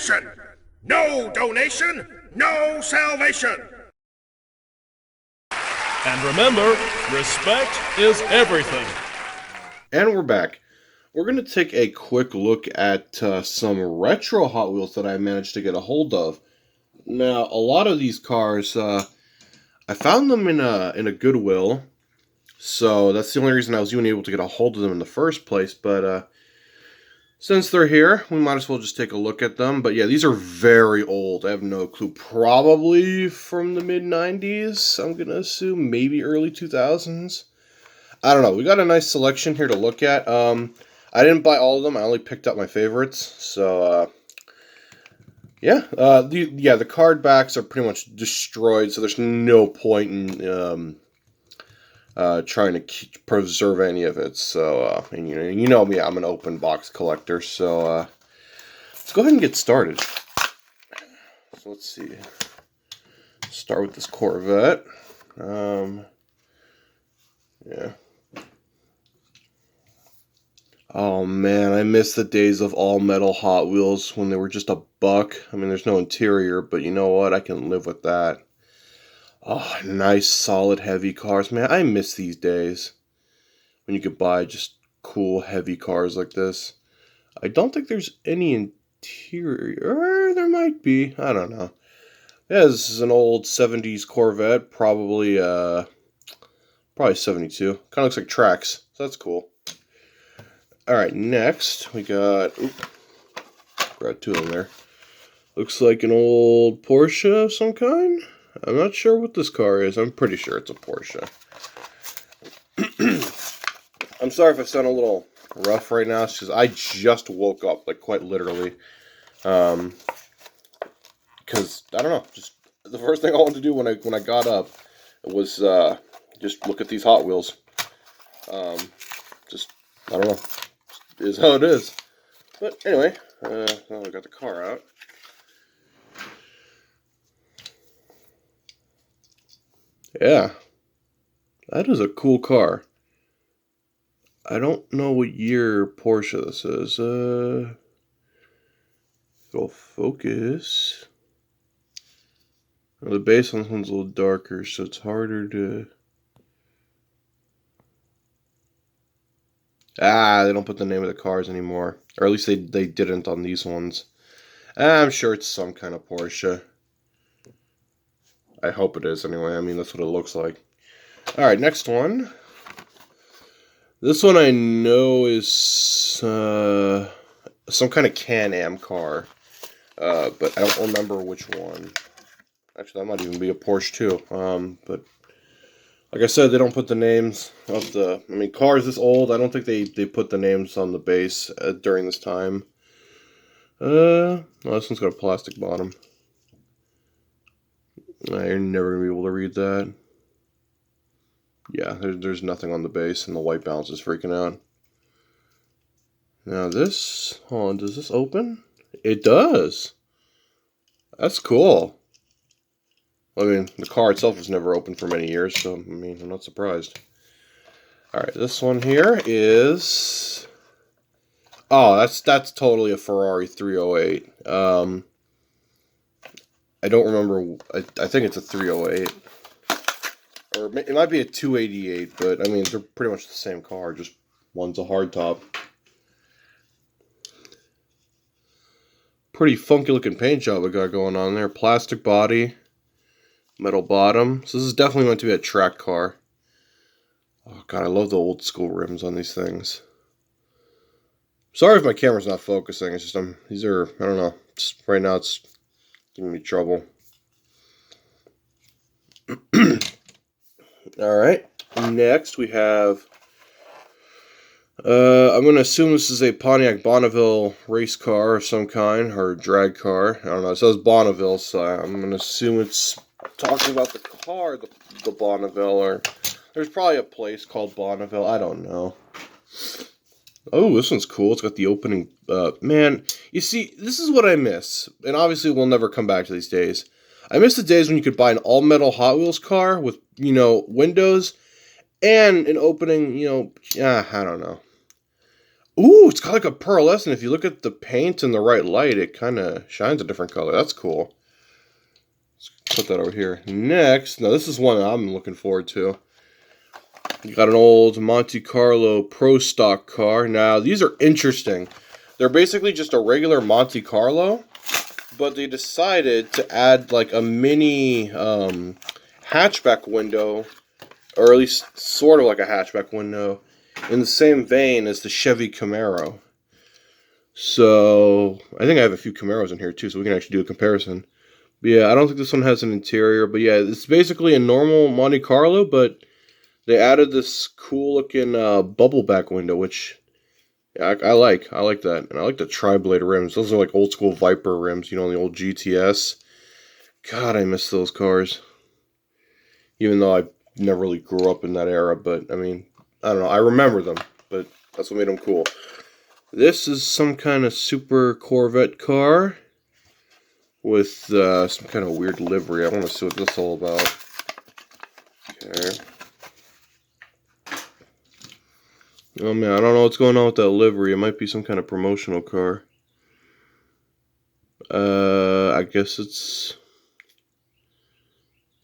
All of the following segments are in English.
nation. No donation, no salvation. And remember, respect is everything. And we're back. We're going to take a quick look at some retro Hot Wheels that I managed to get a hold of. Now, a lot of these cars, I found them in a Goodwill, so that's the only reason I was even able to get a hold of them in the first place. But since they're here, we might as well just take a look at them. But yeah, these are very old. I have no clue. Probably from the mid-90s, I'm going to assume. Maybe early 2000s. I don't know. We got a nice selection here to look at. I didn't buy all of them. I only picked up my favorites. So, yeah. The card backs are pretty much destroyed, so there's no point in trying to preserve any of it. So, and you know me, I'm an open box collector. So, let's go ahead and get started. So let's see. Start with this Corvette. Yeah. Oh man, I miss the days of all metal Hot Wheels when they were just a buck. I mean, there's no interior, but you know what? I can live with that. Oh, nice, solid, heavy cars. Man, I miss these days when you could buy just cool, heavy cars like this. I don't think there's any interior. There might be. I don't know. Yeah, this is an old 70s Corvette, probably 72. Kind of looks like tracks, so that's cool. Alright, next we got two of them there. Looks like an old Porsche of some kind. I'm not sure what this car is. I'm pretty sure it's a Porsche. I'm sorry if I sound a little rough right now. It's because I just woke up, like quite literally. Because, I don't know, just the first thing I wanted to do when I got up was just look at these Hot Wheels. I don't know. Is how it is. But anyway, now I got the car out. Yeah, that is a cool car. I don't know what year Porsche this is. Go focus. Well, the base on this one's a little darker, so it's harder to... they don't put the name of the cars anymore. Or at least they didn't on these ones. I'm sure it's some kind of Porsche. I hope it is anyway. I mean, that's what it looks like. Alright, next one. This one I know is some kind of Can-Am car. But I don't remember which one. Actually, that might even be a Porsche too. But like I said, they don't put the names of the... I mean, cars this old, I don't think they put the names on the base during this time. Oh, this one's got a plastic bottom. You're never going to be able to read that. Yeah, there's nothing on the base, and the white balance is freaking out. Now this... Hold on, does this open? It does! That's cool. I mean, the car itself was never open for many years, so, I mean, I'm not surprised. Alright, this one here is... Oh, that's totally a Ferrari 308. I don't remember... I think it's a 308. Or it might be a 288, but, I mean, they're pretty much the same car, just one's a hardtop. Pretty funky looking paint job we got going on there. Plastic body. Metal bottom. So this is definitely meant to be a track car. Oh god, I love the old school rims on these things. Sorry if my camera's not focusing. It's just these are, I don't know. Just right now it's giving me trouble. Alright. Next we have I'm going to assume this is a Pontiac Bonneville race car of some kind, or drag car. I don't know. It says Bonneville, so I'm going to assume it's talking about the car, the Bonneville, or there's probably a place called Bonneville. I don't know. Oh, this one's cool. It's got the opening. Man, you see, this is what I miss. And obviously we'll never come back to these days. I miss the days when you could buy an all-metal Hot Wheels car with, windows and an opening, I don't know. Ooh, it's got like a pearlescent. If you look at the paint in the right light, it kind of shines a different color. That's cool. Let's put that over here. Next, now this is one I'm looking forward to. You got an old Monte Carlo Pro Stock car. Now, these are interesting. They're basically just a regular Monte Carlo, but they decided to add like a mini hatchback window, or at least sort of like a hatchback window, in the same vein as the Chevy Camaro. So, I think I have a few Camaros in here too, so we can actually do a comparison. But yeah, I don't think this one has an interior, but yeah, it's basically a normal Monte Carlo, but they added this cool looking bubble back window, which I like. I like that. And I like the tri-blade rims. Those are like old school Viper rims, you know, the old GTS. God, I miss those cars. Even though I never really grew up in that era, but I mean, I don't know. I remember them, but that's what made them cool. This is some kind of super Corvette car with some kind of weird livery. I want to see what this is all about. Okay. Oh man, I don't know what's going on with that livery. It might be some kind of promotional car. I guess it's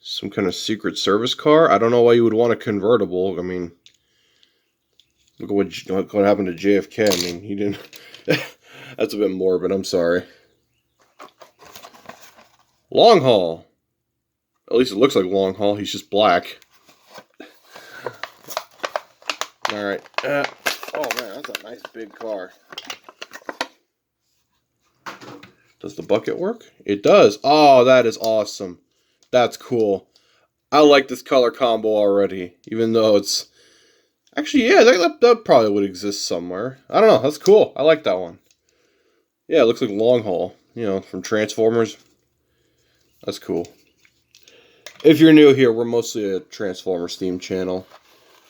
some kind of Secret Service car. I don't know why you would want a convertible. I mean, look at what happened to JFK. I mean, he didn't. That's a bit morbid. I'm sorry. Long haul. At least it looks like long haul. He's just black. Alright. Oh man, that's a nice big car. Does the bucket work? It does. Oh, that is awesome. That's cool. I like this color combo already. Even though it's... Actually, yeah, that probably would exist somewhere. I don't know. That's cool. I like that one. Yeah, it looks like long haul. You know, from Transformers. That's cool. If you're new here, we're mostly a Transformers themed channel.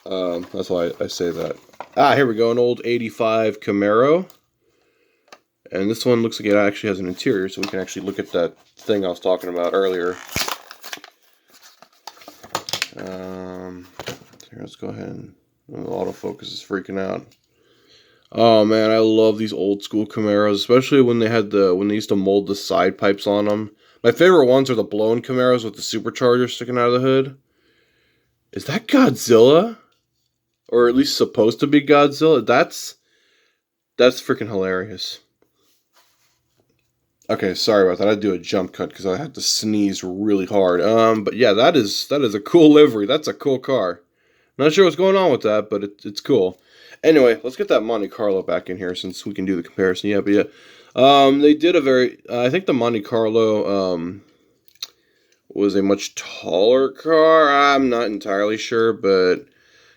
That's why I say that. Ah, here we go, an old 85 Camaro. And this one looks like it actually has an interior, so we can actually look at that thing I was talking about earlier. Here, let's go ahead and... The autofocus is freaking out. Oh man, I love these old school Camaros, especially when they used to mold the side pipes on them. My favorite ones are the blown Camaros with the supercharger sticking out of the hood. Is that Godzilla? Or at least supposed to be Godzilla? That's freaking hilarious. Okay, sorry about that. I had to do a jump cut because I had to sneeze really hard. But yeah, that is a cool livery. That's a cool car. Not sure what's going on with that, but it's cool. Anyway, let's get that Monte Carlo back in here since we can do the comparison. Yeah, but yeah. They did a very... I think the Monte Carlo was a much taller car. I'm not entirely sure, but...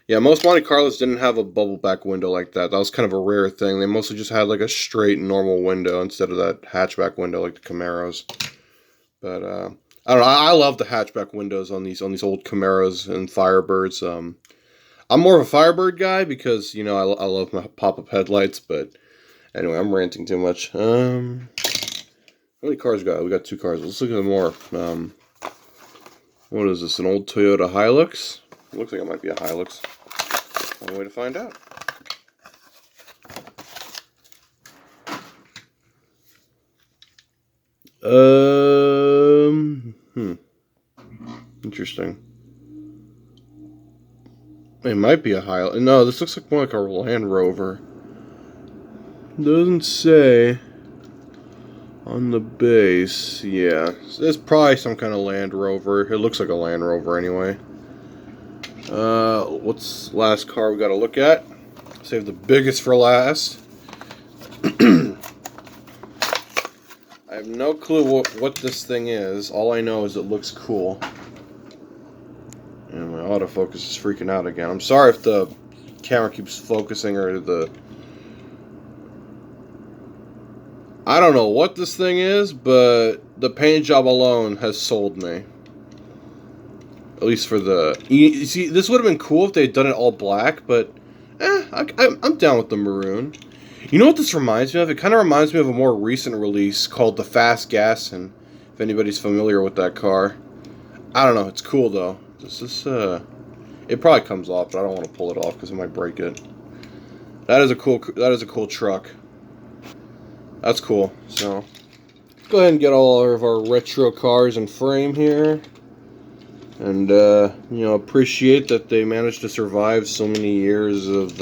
Yeah, most Monte Carlos didn't have a bubble back window like that. That was kind of a rare thing. They mostly just had like a straight normal window instead of that hatchback window like the Camaros. But I don't know. I love the hatchback windows on these old Camaros and Firebirds. I'm more of a Firebird guy because you know I love my pop-up headlights. But anyway, I'm ranting too much. How many cars we got? We got 2 cars. Let's look at more. What is this? An old Toyota Hilux? Looks like it might be a Hilux. One way to find out. Interesting. It might be a Hilux. No, this looks like more like a Land Rover. Doesn't say on the base. Yeah, it's probably some kind of Land Rover. It looks like a Land Rover anyway. What's last car we got to look at? Save the biggest for last. I have no clue what this thing is. All I know is it looks cool. And my autofocus is freaking out again. I'm sorry if the camera keeps focusing or the... I don't know what this thing is, but the paint job alone has sold me. At least for the... You see, this would have been cool if they had done it all black, but... I'm down with the maroon. You know what this reminds me of? It kind of reminds me of a more recent release called the Fast Gassin'. If anybody's familiar with that car. I don't know. It's cool, though. This is, It probably comes off, but I don't want to pull it off because it might break it. That is a cool truck. That's cool. So let's go ahead and get all of our retro cars in frame here. And, appreciate that they managed to survive so many years of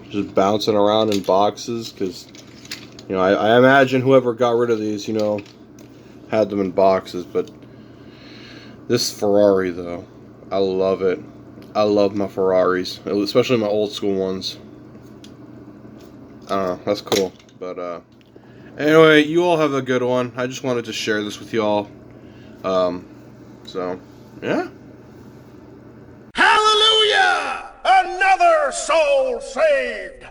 just bouncing around in boxes. Because, I imagine whoever got rid of these, had them in boxes. But this Ferrari, though, I love it. I love my Ferraris, especially my old school ones. I don't know, that's cool. But, anyway, you all have a good one. I just wanted to share this with y'all. So, yeah. Hallelujah! Another soul saved!